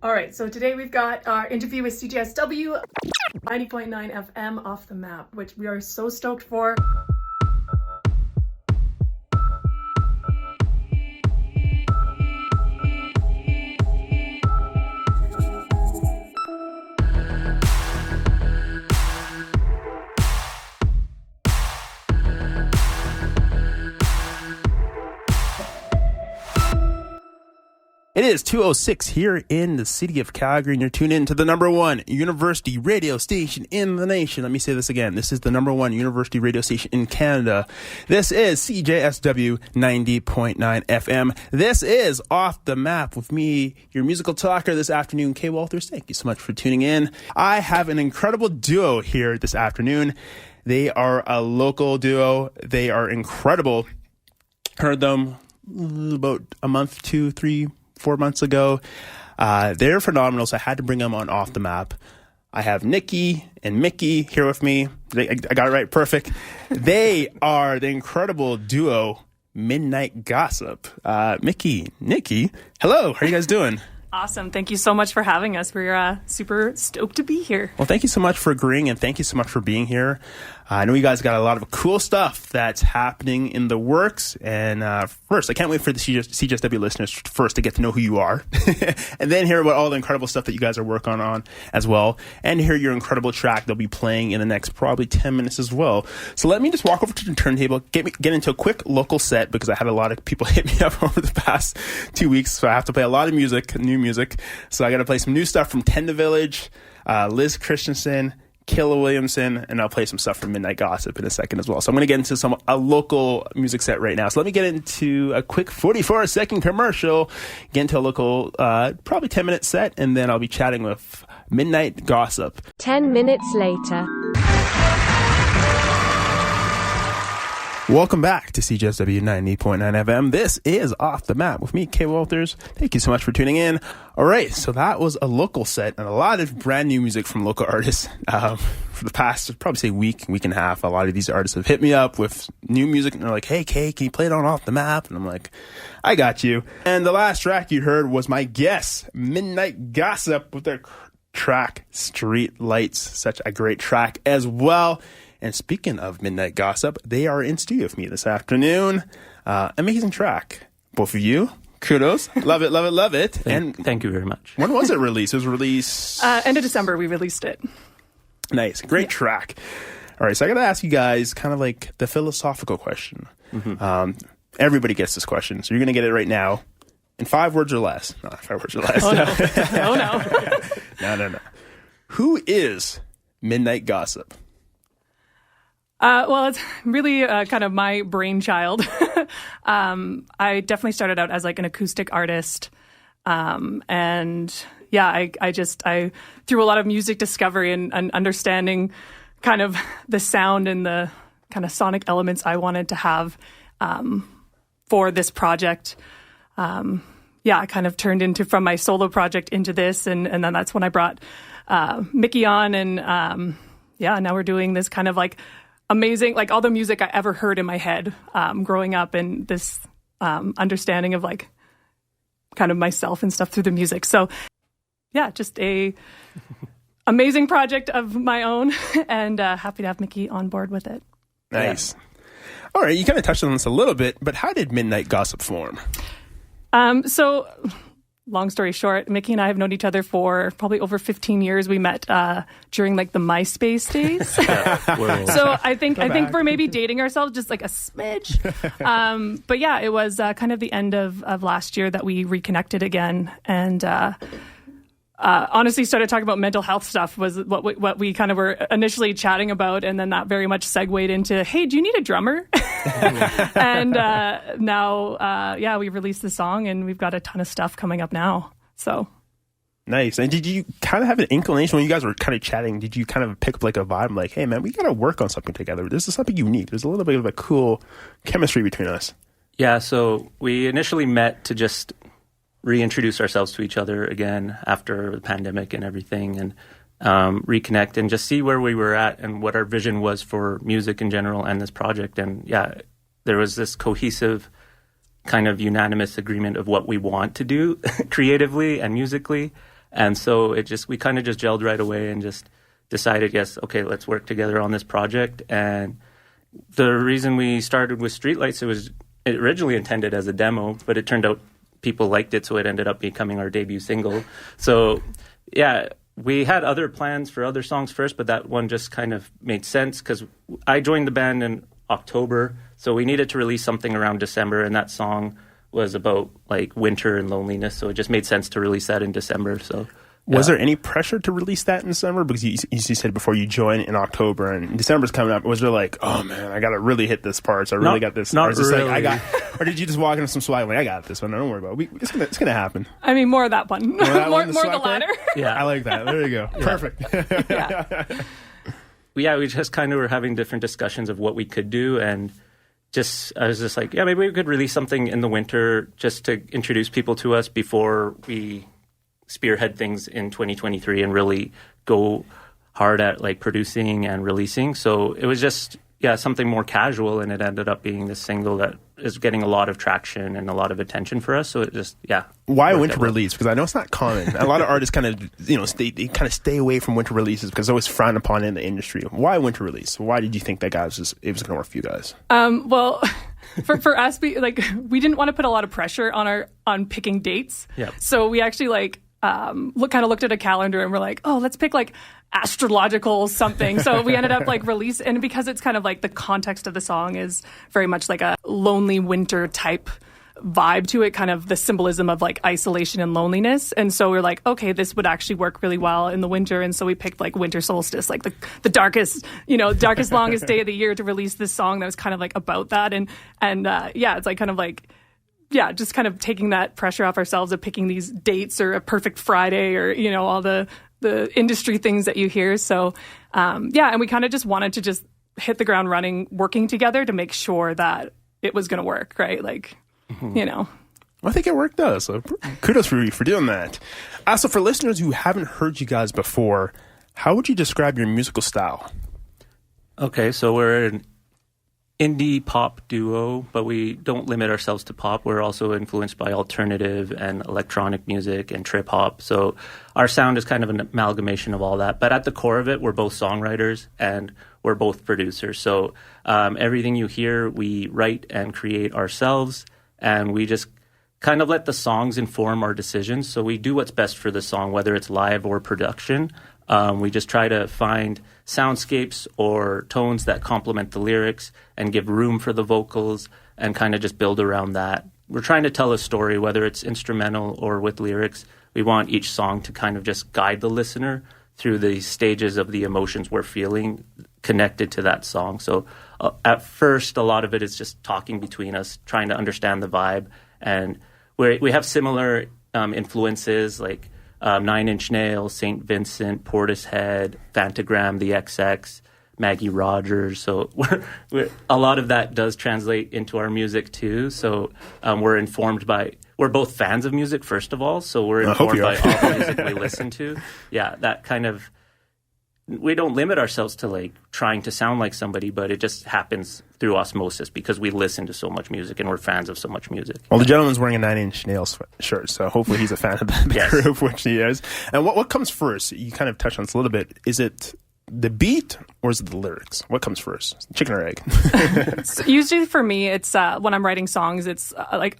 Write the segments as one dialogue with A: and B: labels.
A: All right, so today we've got our interview with CJSW 90.9 FM Off the Map, which we are so stoked for.
B: It is 2:06 here in the city of Calgary, and you're tuned in to the number one university radio station in the nation. Let me say this again. This is the number one university radio station in Canada. This is CJSW 90.9 FM. This is Off the Map with me, your musical talker this afternoon, Kay Walters. Thank you so much for tuning in. I have an incredible duo here this afternoon. They are a local duo. They are incredible. Heard them about a month, 2, 3, 4 months ago. They're phenomenal, so I had to bring them on Off the Map. I have Nicky and Mickey here with me. I got it right, perfect. They are the incredible duo Midnite Gossip. Mickey, Nicky, hello, how are you guys doing?
C: Awesome. Thank you so much for having us. We're super stoked to be here.
B: Well, thank you so much for agreeing, and thank you so much for being here. I know you guys got a lot of cool stuff that's happening in the works. And first, I can't wait for the CJSW listeners first to get to know who you are. And then hear about all the incredible stuff that you guys are working on as well. And hear your incredible track they'll be playing in the next probably 10 minutes as well. So let me just walk over to the turntable, get into a quick local set, because I had a lot of people hit me up over the past 2 weeks. So I have to play a lot of music, new music. So I got to play some new stuff from Tenda Village, Liz Christensen, Killa Williamson, and I'll play some stuff from Midnite Gossip in a second as well. So I'm going to get into a local music set right now. So let me get into a quick 44-second commercial, get into a local, probably 10-minute set, and then I'll be chatting with Midnite Gossip.
D: 10 minutes later.
B: Welcome back to CJSW 90.9 FM. This is Off the Map with me, Kay Walters. Thank you so much for tuning in. All right, so that was a local set and a lot of brand new music from local artists. For the past, I'd probably say week and a half, a lot of these artists have hit me up with new music, and they're like, hey, Kay, can you play it on Off the Map? And I'm like, I got you. And the last track you heard was my guest, Midnite Gossip, with their track, Streetlights. Such a great track as well. And speaking of Midnite Gossip, they are in studio with me this afternoon. Amazing track. Both of you. Kudos. Love it, love it, love it.
E: Thank you very much.
B: When was it released? It was released...
C: End of December, we released it.
B: Nice. Great track. All right, so I got to ask you guys kind of like the philosophical question. Mm-hmm. Everybody gets this question, so you're going to get it right now in 5 words or less. Not 5 words or less.
C: Oh, no. Oh, no.
B: No. Who is Midnite Gossip?
C: Well, it's really kind of my brainchild. I definitely started out as like an acoustic artist. And yeah, I through a lot of music discovery and understanding kind of the sound and the kind of sonic elements I wanted to have for this project. I kind of turned into from my solo project into this. And then that's when I brought Mickey on. And now we're doing this kind of like amazing, like all the music I ever heard in my head growing up, and this understanding of like kind of myself and stuff through the music. So yeah, just a amazing project of my own, and happy to have Mickey on board with it.
B: Nice. Yeah. All right, you kind of touched on this a little bit, but how did Midnite Gossip form?
C: So long story short, Mickey and I have known each other for probably over 15 years. We met during like the MySpace days. So I think we're maybe dating ourselves just like a smidge. But yeah, it was kind of the end of last year that we reconnected again, and honestly started talking about mental health stuff was what we kind of were initially chatting about, and then that very much segued into, hey, do you need a drummer? And now we released the song, and we've got a ton of stuff coming up now. So
B: nice. And did you kind of have an inclination when you guys were kind of chatting? Did you kind of pick up like a vibe, like, hey man, we got to work on something together? This is something unique. There's a little bit of a cool chemistry between us.
E: Yeah. So we initially met to just reintroduce ourselves to each other again after the pandemic and everything, and reconnect and just see where we were at and what our vision was for music in general and this project. And yeah, there was this cohesive kind of unanimous agreement of what we want to do creatively and musically. And so we kind of just gelled right away and just decided, yes, okay, let's work together on this project. And the reason we started with Streetlights, it originally intended as a demo, but it turned out people liked it, so it ended up becoming our debut single. So, yeah, we had other plans for other songs first, but that one just kind of made sense because I joined the band in October, so we needed to release something around December, and that song was about like winter and loneliness, so it just made sense to release that in December. So
B: was there any pressure to release that in December? Because you said before you joined in October and December's coming up. Was there like, oh man, I got to really hit this part, so I really got this?
E: Not really.
B: Like, or did you just walk into some swag like, I got this one, don't worry about it. It's gonna happen.
C: I mean, more of that one. More the latter.
B: Yeah, I like that. There you go. Yeah. Perfect.
C: Yeah.
E: We just kind of were having different discussions of what we could do, and I was just like, yeah, maybe we could release something in the winter just to introduce people to us before we spearhead things in 2023 and really go hard at like producing and releasing. So it was just, something more casual, and it ended up being this single that is getting a lot of traction and a lot of attention for us. So it just,
B: Why winter release? Because I know it's not common. A lot of artists kind of, stay away from winter releases because it's always frowned upon in the industry. Why winter release? Why did you think that it was going to work for you guys?
C: Well, for us, we didn't want to put a lot of pressure on picking dates.
E: Yeah.
C: So we actually looked at a calendar and we're like, oh, let's pick like astrological something. So we ended up release, and because it's kind of like the context of the song is very much like a lonely winter type vibe to it, kind of the symbolism of like isolation and loneliness. And so we're like, okay, this would actually work really well in the winter. And so we picked like winter solstice, like the darkest, longest day of the year to release this song that was kind of like about that. And it's like kind of like, just kind of taking that pressure off ourselves of picking these dates or a perfect Friday or, all the industry things that you hear. So, and we kind of just wanted to just hit the ground running, working together to make sure that it was going to work, right? Like,
B: Well, I think it worked though. So kudos for you for doing that. So for listeners who haven't heard you guys before, how would you describe your musical style?
E: Okay, so we're an indie pop duo, but we don't limit ourselves to pop. We're also influenced by alternative and electronic music and trip hop. So our sound is kind of an amalgamation of all that. But at the core of it, we're both songwriters and we're both producers. So everything you hear, we write and create ourselves, and we just kind of let the songs inform our decisions. So we do what's best for the song, whether it's live or production. We just try to find soundscapes or tones that complement the lyrics and give room for the vocals and kind of just build around that. We're trying to tell a story, whether it's instrumental or with lyrics. We want each song to kind of just guide the listener through the stages of the emotions we're feeling connected to that song. So at first, a lot of it is just talking between us, trying to understand the vibe. And we have similar influences like Nine Inch Nails, St. Vincent, Portishead, Fantagram, The XX, Maggie Rogers. So a lot of that does translate into our music too. So we're both fans of music, first of all. So we're informed by all the music we listen to. Yeah, that kind of, we don't limit ourselves to like trying to sound like somebody, but it just happens through osmosis because we listen to so much music and we're fans of so much music.
B: Well, the gentleman's wearing a Nine Inch Nails shirt, so hopefully he's a fan of the group, which he is. And what comes first? You kind of touched on this a little bit. Is it the beat or is it the lyrics? What comes first? Chicken or egg?
C: So usually for me, it's when I'm writing songs, it's like...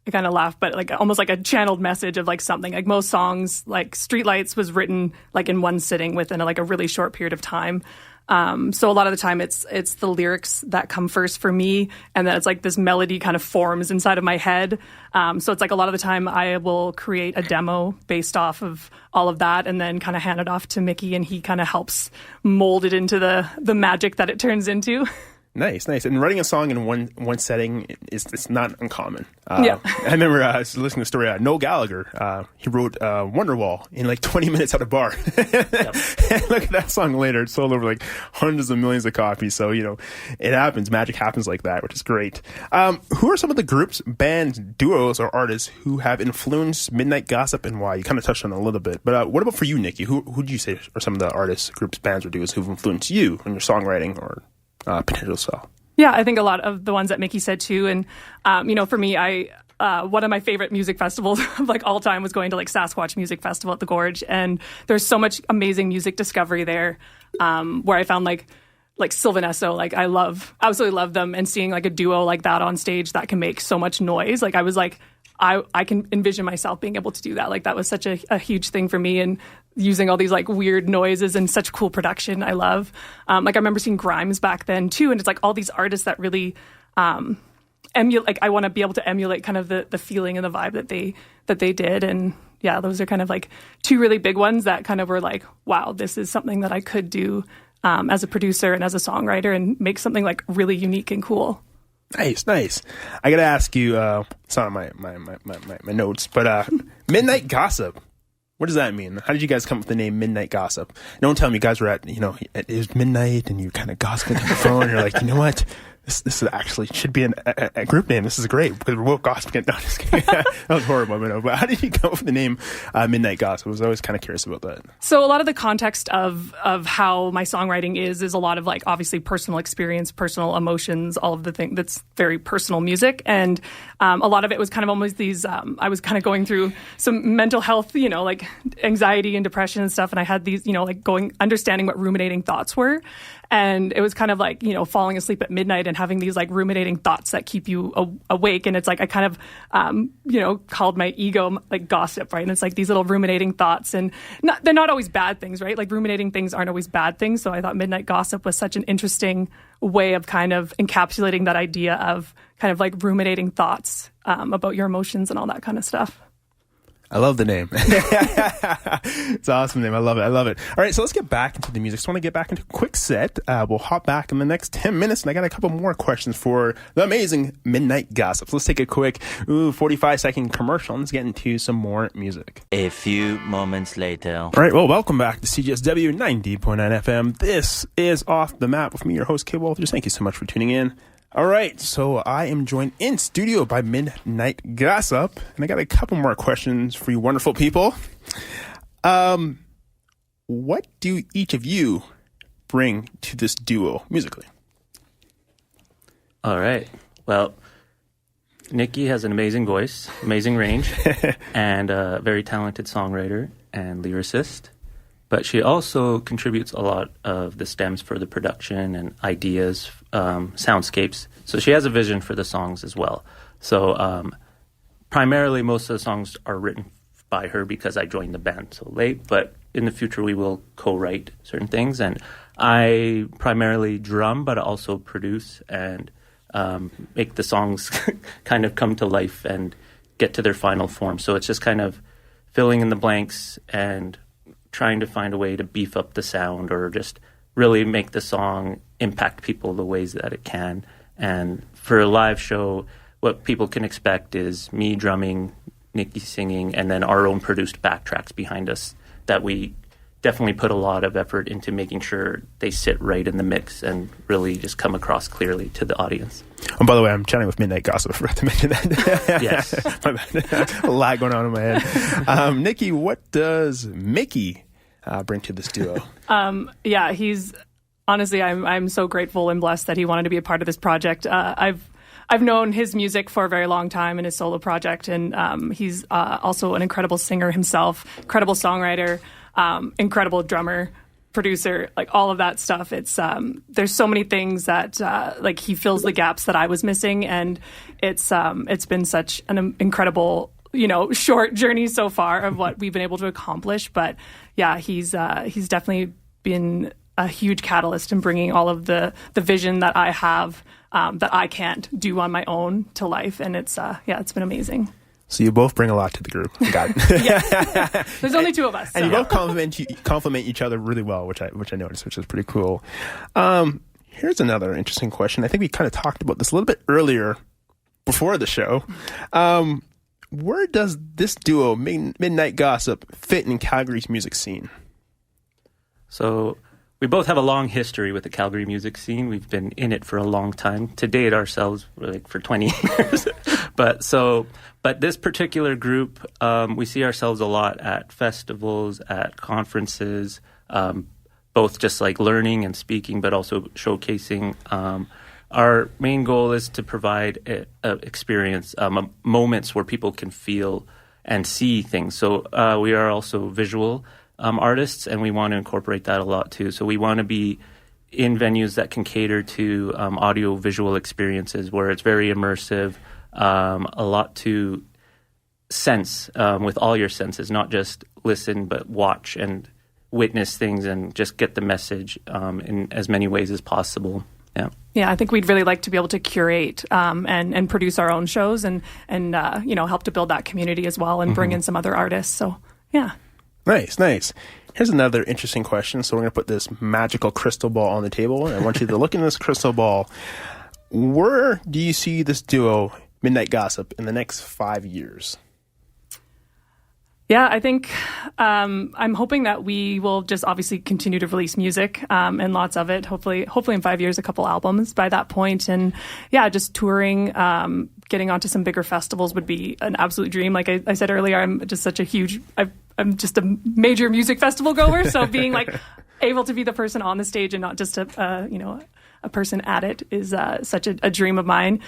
C: I kind of laugh, but like almost like a channeled message of like something. Like most songs, like Streetlights was written like in one sitting within a really short period of time. So a lot of the time it's the lyrics that come first for me, and then it's like this melody kind of forms inside of my head. So it's like a lot of the time I will create a demo based off of all of that and then kind of hand it off to Mickey, and he kind of helps mold it into the magic that it turns into.
B: Nice. And writing a song in one setting it's not uncommon. I remember listening to the story. Noel Gallagher, he wrote Wonderwall in like 20 minutes at a bar. And look at that song later. It sold over like hundreds of millions of copies. So, it happens. Magic happens like that, which is great. Who are some of the groups, bands, duos, or artists who have influenced Midnite Gossip and why? You kind of touched on it a little bit. But what about for you, Nicky? Who do you say are some of the artists, groups, bands, or duos who've influenced you in your songwriting or potential style?
C: Yeah, I think a lot of the ones that Mickey said too. And, for me, I one of my favorite music festivals of like all time was going to like Sasquatch Music Festival at the Gorge, and there's so much amazing music discovery there, where I found like Sylvanesso, like absolutely love them, and seeing like a duo like that on stage that can make so much noise. Like I was like, I can envision myself being able to do that. Like that was such a huge thing for me, and using all these like weird noises and such cool production. I love. Like I remember seeing Grimes back then too, and it's like all these artists that really emulate. Like I want to be able to emulate kind of the feeling and the vibe that they did. And yeah, those are kind of like two really big ones that kind of were like, wow, this is something that I could do as a producer and as a songwriter, and make something like really unique and cool.
B: Nice. I gotta ask you, it's not my notes, but Midnite Gossip. What does that mean? How did you guys come up with the name Midnite Gossip? Don't tell me you guys were it was midnight and you kind of gossiping on the phone and you're like, you know what? This actually should be a group name. This is great because we're both gossiping. No, just kidding. That was horrible. But how did you come up with the name Midnite Gossip? I was always kind of curious about that.
C: So a lot of the context of how my songwriting is a lot of like obviously personal experience, personal emotions, all of the things that's very personal music. And a lot of it was kind of almost these, I was kind of going through some mental health, like anxiety and depression and stuff. And I had these, like understanding what ruminating thoughts were. And it was kind of like, falling asleep at midnight and having these like ruminating thoughts that keep you awake. And it's like I kind of, called my ego like gossip, right? And it's like these little ruminating thoughts, and they're not always bad things, right? Like ruminating things aren't always bad things. So I thought Midnite Gossip was such an interesting way of kind of encapsulating that idea of kind of like ruminating thoughts about your emotions and all that kind of stuff.
B: I love the name. It's an awesome name. I love it. All right, so let's get back into the music. Just want to get back into a quick set. We'll hop back in the next 10 minutes, and I got a couple more questions for the amazing Midnite Gossip. So let's take a quick 45-second commercial and let's get into some more music.
D: A few moments later.
B: All right, well, welcome back to CJSW 90.9 FM. This is Off the Map with me, your host, Kay Walters. Thank you so much for tuning in. All right, so I am joined in studio by Midnite Gossip, and I got a couple more questions for you wonderful people. What do each of you bring to this duo musically?
E: All right. Well, Nicky has an amazing voice, amazing range, and a very talented songwriter and lyricist. But she also contributes a lot of the stems for the production and ideas, soundscapes. So she has a vision for the songs as well. So primarily most of the songs are written by her because I joined the band so late. But in the future we will co-write certain things. And I primarily drum, but also produce and make the songs kind of come to life and get to their final form. So it's just kind of filling in the blanks and trying to find a way to beef up the sound or just really make the song impact people the ways that it can. And for a live show, what people can expect is me drumming, Nicky singing, and then our own produced backtracks behind us that we definitely put a lot of effort into making sure they sit right in the mix and really just come across clearly to the audience.
B: Oh, by the way, I'm chatting with Midnite Gossip. I forgot to mention that.
E: Yes.
B: My bad. A lot going on in my head. Nicky, what does Mickey bring to this duo?
C: Yeah, he's honestly, I'm so grateful and blessed that he wanted to be a part of this project. I've known his music for a very long time in his solo project, and he's also an incredible singer himself, incredible songwriter, incredible drummer, producer, like all of that stuff. It's there's so many things that like he fills the gaps that I was missing, and it's been such an incredible short journey so far of what we've been able to accomplish. But yeah, he's definitely been a huge catalyst in bringing all of the vision that I have that I can't do on my own to life, and it's been amazing.
B: So you both bring a lot to the group. Got it.
C: Yeah. There's only two of us.
B: And you both compliment each other really well, which I noticed, which is pretty cool. Here's another interesting question. I think we kind of talked about this a little bit earlier before the show. Where does this duo, Midnite Gossip, fit in Calgary's music scene?
E: So we both have a long history with the Calgary music scene. We've been in it for a long time. To date ourselves, like for 20 years. But this particular group, we see ourselves a lot at festivals, at conferences, both just like learning and speaking, but also showcasing our main goal is to provide a experience, moments where people can feel and see things. So we are also visual artists, and we want to incorporate that a lot too. So we want to be in venues that can cater to audio visual experiences where it's very immersive, a lot to sense with all your senses, not just listen, but watch and witness things and just get the message in as many ways as possible. Yeah.
C: Yeah, I think we'd really like to be able to curate and produce our own shows and help to build that community as well and bring in some other artists. So, yeah.
B: Nice. Here's another interesting question. So we're going to put this magical crystal ball on the table. And I want you to look in this crystal ball. Where do you see this duo, Midnite Gossip, in the next 5 years?
C: Yeah, I think I'm hoping that we will just obviously continue to release music and lots of it. Hopefully in 5 years, a couple albums by that point. And yeah, just touring, getting onto some bigger festivals would be an absolute dream. Like I said earlier, I'm just such a huge, I'm just a major music festival goer. So being like able to be the person on the stage and not just a person at it is such a dream of mine.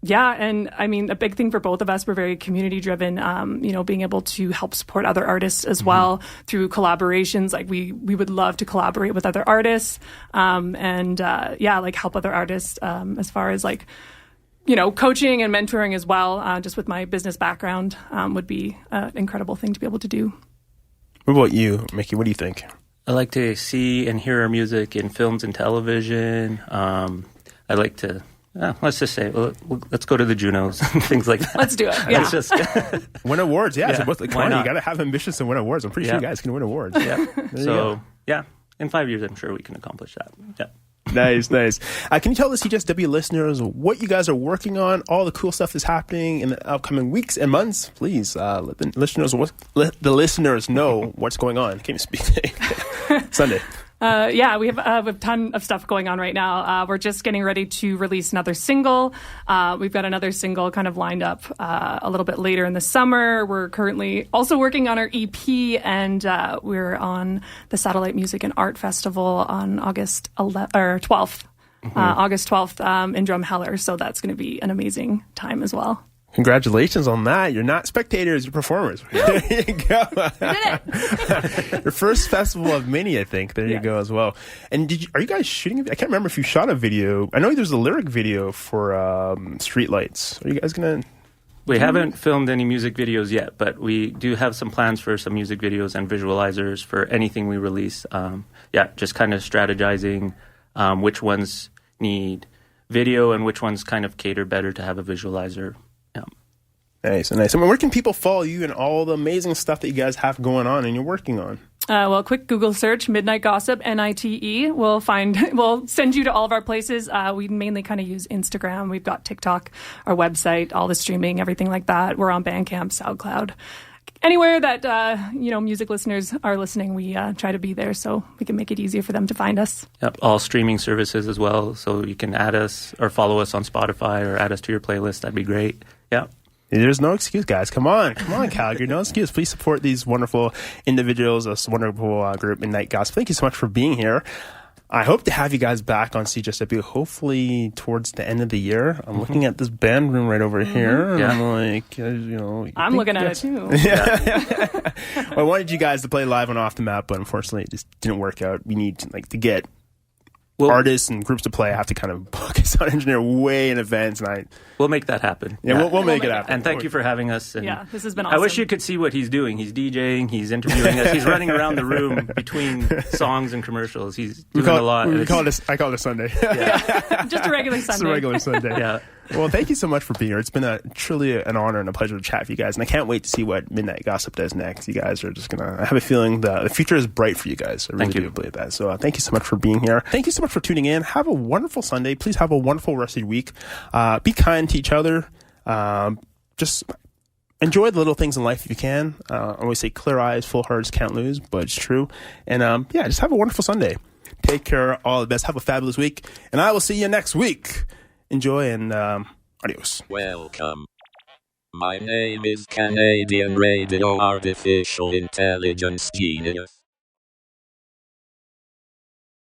C: Yeah, and I mean, a big thing for both of us, we're very community driven, being able to help support other artists as well through collaborations. Like we would love to collaborate with other artists help other artists as far as coaching and mentoring as well. Just with my business background would be an incredible thing to be able to do.
B: What about you, Mickey? What do you think?
E: I like to see and hear our music in films and television. I like to... let's just say, let's go to the Junos and things like that.
C: Let's do it. Yeah.
E: Let's just
B: win awards. Yeah. So
E: why not?
B: You got to have ambitions to win awards. I'm pretty sure you guys can win awards.
E: Yeah. So, in 5 years, I'm sure we can accomplish that. Yeah.
B: Nice. Can you tell the CJSW listeners what you guys are working on, all the cool stuff that's happening in the upcoming weeks and months? Please let the listeners know what's going on. Can't even speak. Sunday.
C: We have a ton of stuff going on right now. We're just getting ready to release another single. We've got another single kind of lined up a little bit later in the summer. We're currently also working on our EP, and we're on the Satellite Music and Art Festival on August 12th. August 12th in Drumheller. So that's going to be an amazing time as well.
B: Congratulations on that. You're not spectators, you're performers. There you go. Your first festival of many, I think. There you go as well. And are you guys shooting? I can't remember if you shot a video. I know there's a lyric video for Streetlights. Are you guys going to...
E: We haven't filmed any music videos yet, but we do have some plans for some music videos and visualizers for anything we release. Just kind of strategizing which ones need video and which ones kind of cater better to have a visualizer.
B: Nice. I mean, where can people follow you and all the amazing stuff that you guys have going on and you're working on?
C: Quick Google search, Midnite Gossip, NITE. We'll send you to all of our places. We mainly kind of use Instagram. We've got TikTok, our website, all the streaming, everything like that. We're on Bandcamp, SoundCloud. Anywhere that, music listeners are listening, we try to be there so we can make it easier for them to find us.
E: Yep, all streaming services as well. So you can add us or follow us on Spotify or add us to your playlist. That'd be great. Yeah.
B: There's no excuse, guys. Come on, Calgary. No excuse. Please support these wonderful individuals, this wonderful group, Midnite Gossip. Thank you so much for being here. I hope to have you guys back on CJSW, hopefully towards the end of the year. I'm looking at this band room right over here. And I'm like,
C: I'm looking at it too.
B: I wanted you guys to play live on Off the Map, but unfortunately it just didn't work out. We need to get artists and groups to play. I have to kind of book a sound engineer way in advance, and
E: we'll make that happen.
B: Yeah, we'll make it happen.
E: And thank you for having us. And
C: this has been awesome.
E: I wish you could see what he's doing. He's DJing, he's interviewing us, he's running around the room between songs and commercials. He's doing a lot.
B: I call it a Sunday.
C: Just a regular Sunday.
B: Just a regular Sunday.
E: Yeah.
B: Well, thank you so much for being here. It's been truly an honor and a pleasure to chat with you guys. And I can't wait to see what Midnite Gossip does next. You guys are just I have a feeling the future is bright for you guys. I really do believe that. So thank you so much for being here. Thank you so much for tuning in. Have a wonderful Sunday. Please have a wonderful rest of your week. Be kind to each other. Just enjoy the little things in life if you can. I always say clear eyes, full hearts can't lose, but it's true. And just have a wonderful Sunday. Take care. All the best. Have a fabulous week. And I will see you next week. Enjoy and adios.
F: Welcome. My name is Canadian Radio Artificial Intelligence Genius.